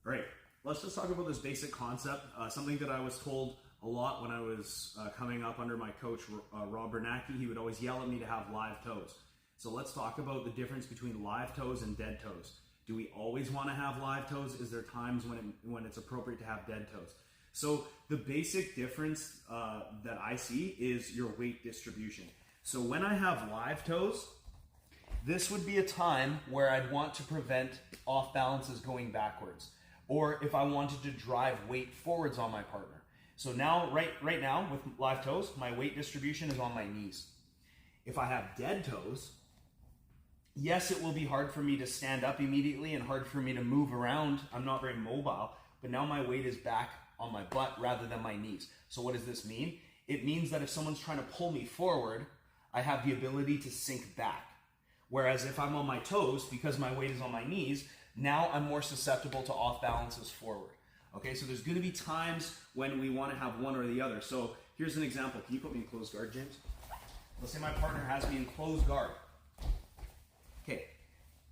All right, let's just talk about this basic concept, something that I was told a lot when I was coming up under my coach, Rob Bernacki. He would always yell at me to have live toes. So let's talk about the difference between live toes and dead toes. Do we always want to have live toes? Is there times when it's appropriate to have dead toes? So the basic difference that I see is your weight distribution. So when I have live toes, this would be a time where I'd want to prevent off balances going backwards, or if I wanted to drive weight forwards on my partner. So now, right now, with live toes, my weight distribution is on my knees. If I have dead toes, yes, it will be hard for me to stand up immediately and hard for me to move around. I'm not very mobile, but now my weight is back on my butt rather than my knees. So what does this mean? It means that if someone's trying to pull me forward, I have the ability to sink back. Whereas if I'm on my toes, because my weight is on my knees, now I'm more susceptible to off balances forward. Okay, so there's going to be times when we want to have one or the other. So here's an example. Can you put me in closed guard, James? Let's say my partner has me in closed guard. Okay,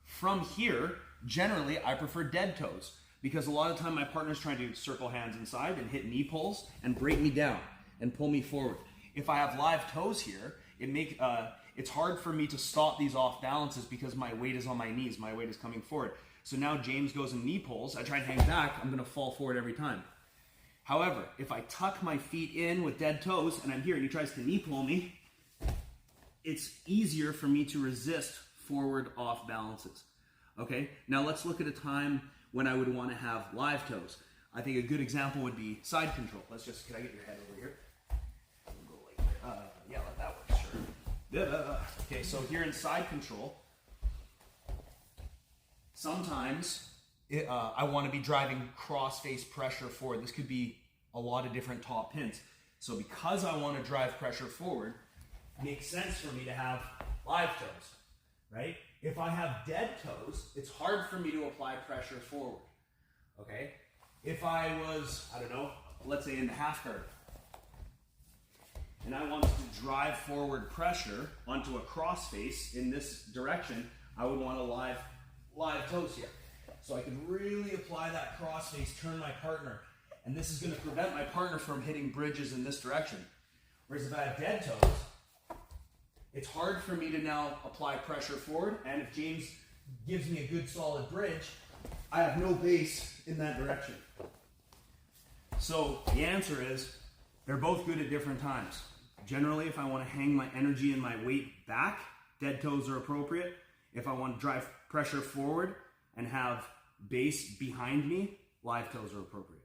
from here, generally I prefer dead toes because a lot of the time my partner's trying to circle hands inside and hit knee pulls and break me down and pull me forward. If I have live toes here, it's hard for me to stop these off balances because my weight is on my knees, my weight is coming forward. So now James goes in knee pulls, I try and hang back, I'm gonna fall forward every time. However, if I tuck my feet in with dead toes and I'm here and he tries to knee pull me, it's easier for me to resist forward off balances. Okay, now let's look at a time when I would want to have live toes. I think a good example would be side control. Can I get your head over here? We'll go like, yeah, let that work, sure. Okay, so here in side control, sometimes I want to be driving cross-face pressure forward. This could be a lot of different top pins. So because I want to drive pressure forward, it makes sense for me to have live toes, right? If I have dead toes, it's hard for me to apply pressure forward, okay? If I was, I don't know, let's say in the half guard, and I wanted to drive forward pressure onto a crossface in this direction, I would want a live toes here. So I can really apply that crossface, turn my partner, and this is going to prevent my partner from hitting bridges in this direction. Whereas if I have dead toes, it's hard for me to now apply pressure forward, and if James gives me a good solid bridge, I have no base in that direction. So the answer is, they're both good at different times. Generally, if I want to hang my energy and my weight back, dead toes are appropriate. If I want to drive pressure forward and have base behind me, live toes are appropriate.